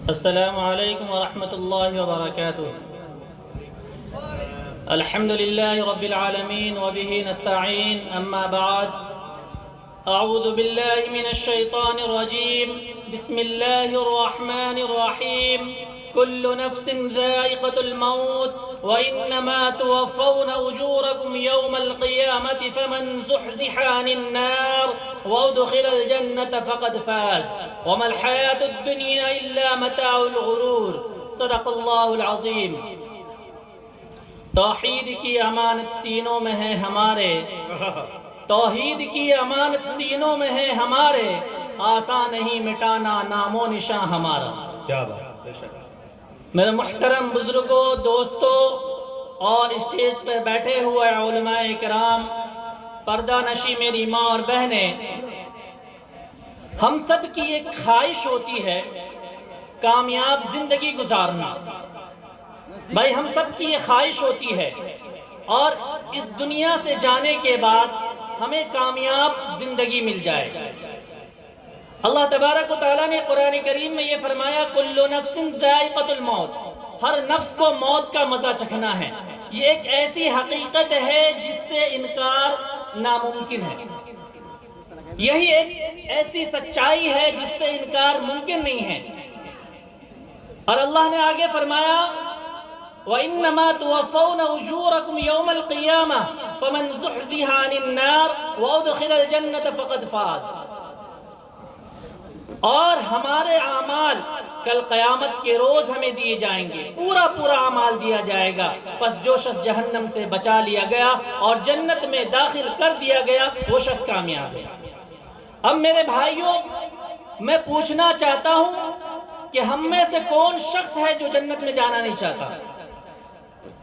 السلام علیکم ورحمۃ اللہ وبرکاتہ۔ الحمد للہ رب العالمین وبہ نستعین، اما بعد، اعوذ باللہ من الشیطان الرجیم، بسم اللہ الرحمن الرحیم۔ كل نفس ذائقة الموت وإنما توفون أجوركم يوم القيامة فمن زحزح عن النار وأدخل الجنة فقد فاز وما الحياة الدنيا إلا متاع الغرور۔ صدق اللہ العظیم۔ توحید کی امانت سینوں میں ہے ہمارے، توحید کی امانت سینوں میں ہے ہمارے، آسان نہیں مٹانا نام و نشان ہمارا۔ کیا بات، بے شک۔ میرے محترم بزرگوں، دوستوں اور اسٹیج پر بیٹھے ہوئے علماء کرام، پردہ نشی میری ماں اور بہنیں، ہم سب کی ایک خواہش ہوتی ہے کامیاب زندگی گزارنا۔ بھائی ہم سب کی یہ خواہش ہوتی ہے، اور اس دنیا سے جانے کے بعد ہمیں کامیاب زندگی مل جائے۔ اللہ تبارک و تعالیٰ نے قرآن کریم میں یہ فرمایا کل نفس ذائقۃ الموت، ہر نفس کو موت کا مزہ چکھنا ہے۔ یہ ایک ایسی حقیقت ہے جس سے انکار ناممکن ہے، یہی ایک ایسی سچائی ہے جس سے انکار ممکن نہیں ہے۔ اور اللہ نے آگے فرمایا وَإِنَّمَا تُوَفَّوْنَ أُجُورَكُمْ يَوْمَ الْقِيَامَةِ فَمَنْ زُحْزِحَ عَنِ النَّارِ وَأُدْخِلَ الْجَنَّةَ فَقَدْ فَازَ۔ اور ہمارے اعمال کل قیامت کے روز ہمیں دیے جائیں گے، پورا اعمال دیا جائے گا، پس جو شخص جہنم سے بچا لیا گیا اور جنت میں داخل کر دیا گیا وہ شخص کامیاب ہے۔ اب میرے بھائیوں، میں پوچھنا چاہتا ہوں کہ ہم میں سے کون شخص ہے جو جنت میں جانا نہیں چاہتا؟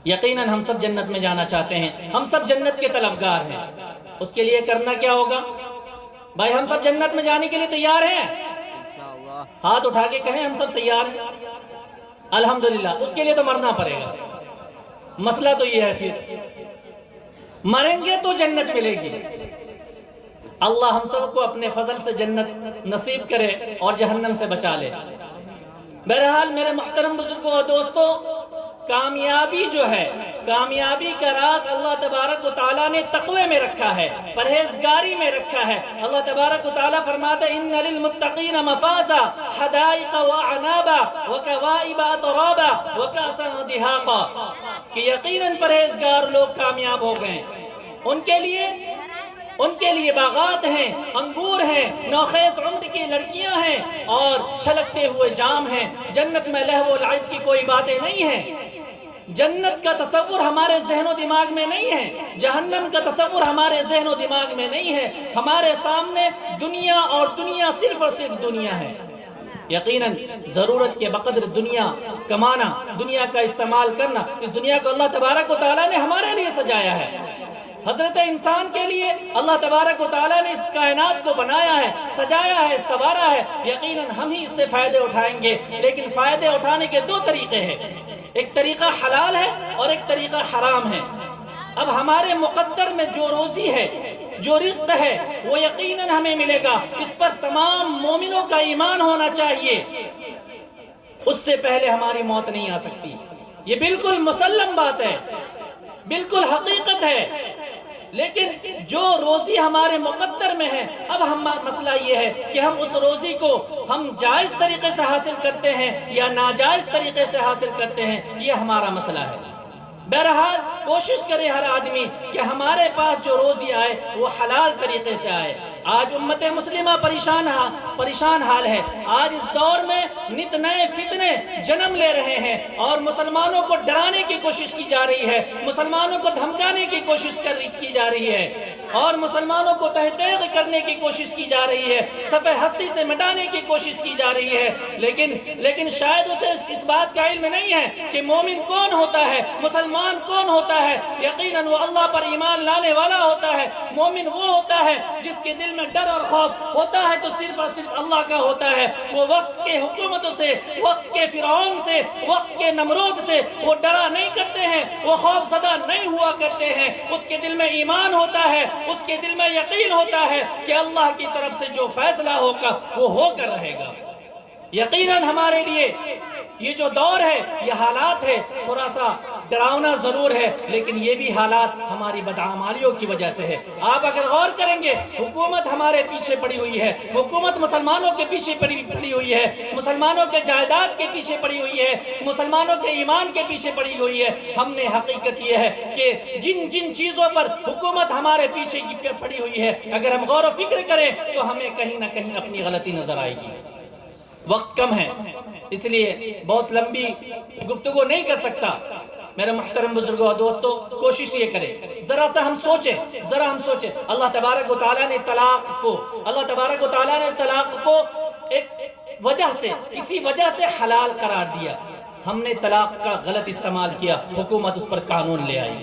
یقیناً ہم سب جنت میں جانا چاہتے ہیں، ہم سب جنت کے طلبگار ہیں۔ اس کے لیے کرنا کیا ہوگا؟ بھائی ہم سب جنت میں جانے کے لیے تیار ہیں؟ ہاتھ اٹھا کے کہیں ہم سب تیار ہیں۔ الحمدللہ۔ اس کے لیے تو مرنا پڑے گا۔ مسئلہ تو یہ ہے، پھر مریں گے تو جنت ملے گی۔ اللہ ہم سب کو اپنے فضل سے جنت نصیب کرے اور جہنم سے بچا لے۔ بہرحال میرے محترم بزرگوں اور دوستوں، کامیابی جو ہے، کامیابی کا راز اللہ تبارک و تعالیٰ نے تقوی میں رکھا ہے، پرہیزگاری میں رکھا ہے۔ اللہ تبارک و تعالیٰ فرماتا ہے ان للمتقین مفازا حدائق واعنابا وکواعب اترابا وکاسا دہاقا، کہ یقیناً پرہیزگار لوگ کامیاب ہو گئے۔ ان کے لیے باغات ہیں، انگور ہیں، نوخیز عمر کی لڑکیاں ہیں اور چھلکتے ہوئے جام ہیں۔ جنت میں لہو و لعب کی کوئی باتیں نہیں ہیں۔ جنت کا تصور ہمارے ذہن و دماغ میں نہیں ہے، جہنم کا تصور ہمارے ذہن و دماغ میں نہیں ہے۔ ہمارے سامنے دنیا اور دنیا صرف اور صرف دنیا ہے۔ یقیناً ضرورت کے بقدر دنیا کمانا، دنیا کا استعمال کرنا، اس دنیا کو اللہ تبارک و تعالیٰ نے ہمارے لیے سجایا ہے۔ حضرت انسان کے لیے اللہ تبارک و تعالیٰ نے اس کائنات کو بنایا ہے، سجایا ہے، سنوارا ہے۔ یقیناً ہم ہی اس سے فائدے اٹھائیں گے، لیکن فائدے اٹھانے کے دو طریقے ہیں، ایک طریقہ حلال ہے اور ایک طریقہ حرام ہے۔ اب ہمارے مقدر میں جو روزی ہے، جو رزق ہے، وہ یقیناً ہمیں ملے گا۔ اس پر تمام مومنوں کا ایمان ہونا چاہیے۔ اس سے پہلے ہماری موت نہیں آ سکتی، یہ بالکل مسلم بات ہے، بالکل حقیقت ہے۔ لیکن جو روزی ہمارے مقدر میں ہے، اب مسئلہ یہ ہے کہ ہم اس روزی کو ہم جائز طریقے سے حاصل کرتے ہیں یا ناجائز طریقے سے حاصل کرتے ہیں، یہ ہمارا مسئلہ ہے۔ بہرحال کوشش کرے ہر آدمی کہ ہمارے پاس جو روزی آئے وہ حلال طریقے سے آئے۔ آج امت مسلمہ پریشان حال ہے۔ آج اس دور میں نت نئے فتنے جنم لے رہے ہیں اور مسلمانوں کو ڈرانے کی کوشش کی جا رہی ہے، مسلمانوں کو دھمکانے کی کوشش کی جا رہی ہے اور مسلمانوں کو تحقیق کرنے کی کوشش کی جا رہی ہے، صفحہ ہستی سے مٹانے کی کوشش کی جا رہی ہے۔ لیکن شاید اسے اس بات کا علم نہیں ہے کہ مومن کون ہوتا ہے، مسلمان کون ہوتا ہے۔ یقیناً وہ اللہ پر ایمان لانے والا ہوتا ہے۔ مومن وہ ہوتا ہے جس کے دل میں ڈر اور خوف ہوتا ہے تو صرف اور صرف اللہ کا ہوتا ہے۔ وہ وقت کے حکومتوں سے، وقت کے فرعون سے، وقت کے نمرود سے وہ ڈرا نہیں کرتے ہیں، وہ خوف زدہ نہیں ہوا کرتے ہیں۔ اس کے دل میں ایمان ہوتا ہے، اس کے دل میں یقین ہوتا ہے کہ اللہ کی طرف سے جو فیصلہ ہوگا وہ ہو کر رہے گا۔ یقیناً ہمارے لیے یہ جو دور ہے، یہ حالات ہے، تھوڑا سا ڈراؤنا ضرور ہے، لیکن یہ بھی حالات ہماری بدعمالیوں کی وجہ سے ہے۔ آپ اگر غور کریں گے، حکومت ہمارے پیچھے پڑی ہوئی ہے، حکومت مسلمانوں کے پیچھے پڑی ہوئی ہے، مسلمانوں کے جائیداد کے پیچھے پڑی ہوئی ہے، مسلمانوں کے ایمان کے پیچھے پڑی ہوئی ہے۔ ہم نے حقیقت یہ ہے کہ جن چیزوں پر حکومت ہمارے پیچھے پڑی ہوئی ہے، اگر ہم غور و فکر کریں تو ہمیں کہیں نہ کہیں اپنی غلطی نظر آئے گی۔ وقت کم ہے، اس لیے بہت لمبی گفتگو نہیں کر سکتا۔ میرے محترم بزرگوں اور دوستو، کوشش یہ کریں، ذرا ہم سوچیں۔ اللہ تبارک و تعالیٰ نے طلاق کو ایک وجہ سے، کسی وجہ سے حلال قرار دیا۔ ہم نے طلاق کا غلط استعمال کیا، حکومت اس پر قانون لے آئی۔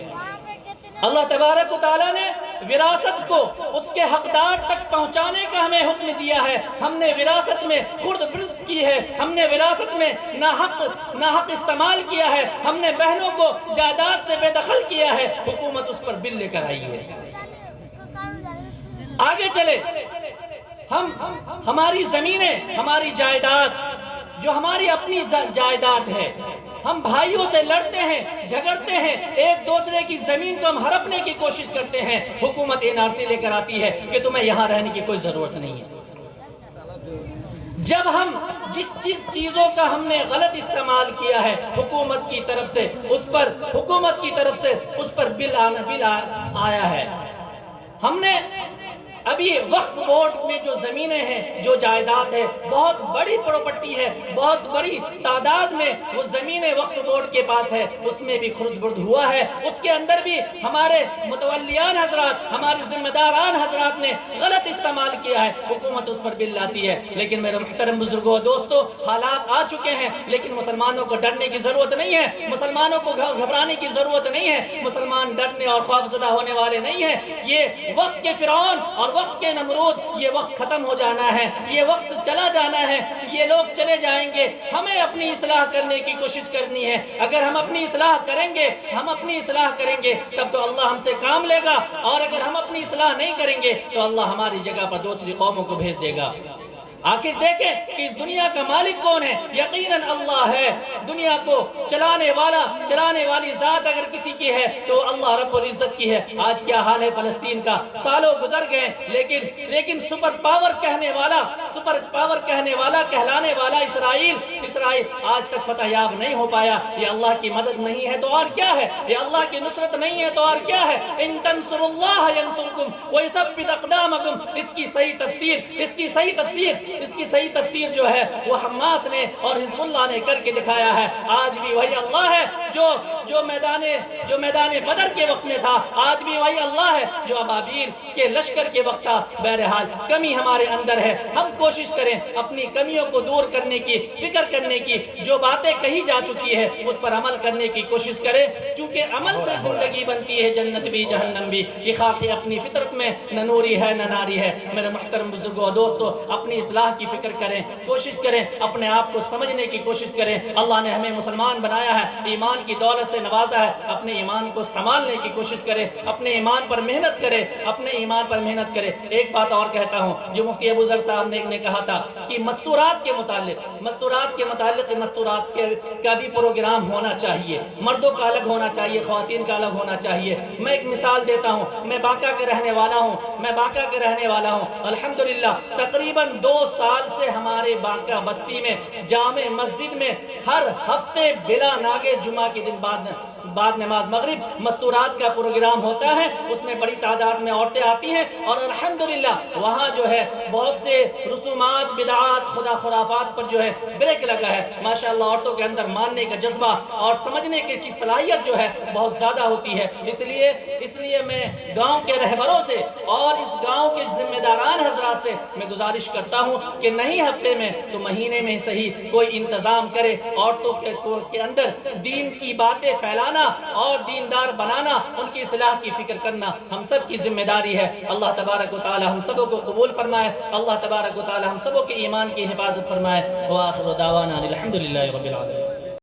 اللہ تبارک و تعالیٰ نے وراثت کو اس کے حقدار تک پہنچانے کا ہمیں حکم دیا ہے۔ ہم نے وراثت میں خرد برد کی ہے، ہم نے وراثت میں ناحق استعمال کیا ہے، ہم نے بہنوں کو جائیداد سے بے دخل کیا ہے، حکومت اس پر بل لے کر آئی ہے۔ آگے چلے، ہماری زمینیں، ہماری جائیداد جو ہماری اپنی جائیداد ہے، ہم بھائیوں سے لڑتے ہیں، جھگڑتے ہیں، ایک دوسرے کی زمین کو ہم ہڑپنے کی کوشش کرتے ہیں، حکومت NRC لے کر آتی ہے کہ تمہیں یہاں رہنے کی کوئی ضرورت نہیں ہے۔ جب ہم جس چیزوں کا ہم نے غلط استعمال کیا ہے، حکومت کی طرف سے اس پر بل آیا ہے۔ ہم نے ابھی وقف بورڈ میں جو زمینیں ہیں، جو جائیداد ہے، بہت بڑی پراپرٹی ہے، بہت بڑی تعداد میں وہ زمینیں وقف بورڈ کے پاس ہے، اس میں بھی خرد برد ہوا ہے، اس کے اندر بھی ہمارے متولیان حضرات، ہمارے ذمہ داران حضرات نے غلط استعمال کیا ہے، حکومت اس پر بل لاتی ہے۔ لیکن میرے محترم بزرگوں دوستو، حالات آ چکے ہیں، لیکن مسلمانوں کو ڈرنے کی ضرورت نہیں ہے، مسلمانوں کو گھبرانے کی ضرورت نہیں ہے، مسلمان ڈرنے اور خوفزدہ ہونے والے نہیں ہیں۔ یہ وقت کے فرعون اور وقت کے نمرود، یہ وقت ختم ہو جانا ہے، یہ وقت چلا جانا ہے، یہ لوگ چلے جائیں گے۔ ہمیں اپنی اصلاح کرنے کی کوشش کرنی ہے۔ اگر ہم اپنی اصلاح کریں گے تب تو اللہ ہم سے کام لے گا، اور اگر ہم اپنی اصلاح نہیں کریں گے تو اللہ ہماری جگہ پر دوسری قوموں کو بھیج دے گا۔ آخر دیکھیں کہ اس دنیا کا مالک کون ہے؟ یقیناً اللہ ہے۔ دنیا کو چلانے والی ذات اگر کسی کی ہے تو اللہ رب العزت کی ہے۔ آج کیا حال ہے فلسطین کا؟ سالوں گزر گئے، لیکن سپر پاور کہنے والا کہلانے والا اسرائیل آج تک فتح یاب نہیں ہو پایا۔ یہ اللہ کی مدد نہیں ہے تو اور کیا ہے؟ یہ اللہ کی نصرت نہیں ہے تو اور کیا ہے؟ ان تنصروا اللہ ینصرکم ویثبت اقدامکم۔ اس کی صحیح تفسیر جو ہے وہ حماس نے اور حزب اللہ نے کر کے دکھایا ہے۔ آج بھی وہی اللہ ہے جو میدان بدر کے وقت میں تھا، آج بھی وہی اللہ ہے جو ابابیل کے لشکر کے وقت تھا۔ بہرحال کمی ہمارے اندر ہے، ہم کوشش کریں اپنی کمیوں کو دور کرنے کی، فکر کرنے کی، جو باتیں کہی جا چکی ہے اس پر عمل کرنے کی کوشش کریں، چونکہ عمل سے زندگی بنتی ہے، جنت بھی جہنم بھی۔ یہ خاکی اپنی فطرت میں نہ نوری ہے نہ ناری ہے۔ میرے محترم بزرگوں اور دوستو، اپنی اصلاح کی فکر کریں، کوشش کریں، اپنے آپ کو سمجھنے کی کوشش کریں۔ اللہ نے ہمیں مسلمان بنایا ہے، ایمان کی دولت سے نوازا ہے، اپنے ایمان کو سنبھالنے کی کوشش کریں، اپنے ایمان پر محنت کریں۔ ایک بات اور کہتا ہوں جو مفتی ابو ذر صاحب نے کہا تھا کہ مستورات کے متعلق مستورات کا بھی پروگرام ہونا چاہیے، مردوں کا الگ ہونا چاہیے، خواتین کا الگ ہونا چاہیے۔ میں ایک مثال دیتا ہوں، میں بانکا کے رہنے والا ہوں، الحمدللہ تقریباً 2 سال سے ہمارے بانکا بستی میں جامع مسجد میں ہر ہفتے بلا ناگے جمعہ کے دن بعد نماز مغرب مستورات کا پروگرام ہوتا ہے۔ اس میں بڑی تعداد میں عورتیں آتی ہیں اور الحمدللہ وہاں جو ہے بہت سے رسومات، بدعات، خرافات پر جو ہے بریک لگا ہے۔ ماشاءاللہ عورتوں کے اندر ماننے کا جذبہ اور سمجھنے کی صلاحیت جو ہے بہت زیادہ ہوتی ہے۔ اس لیے میں گاؤں کے رہبروں سے اور اس گاؤں کے ذمہ داران حضرات سے میں گزارش کرتا ہوں کہ نہیں ہفتے میں تو مہینے میں صحیح کوئی انتظام کرے، عورتوں کے اندر دین کی باتیں پھیلانا اور دیندار بنانا، ان کی اصلاح کی فکر کرنا ہم سب کی ذمہ داری ہے۔ اللہ تبارک و تعالی ہم سبوں کو قبول فرمائے، اللہ تبارک و تعالی ہم سبوں کے ایمان کی حفاظت فرمائے۔ وآخر دعوانا الحمدللہ رب العالمین۔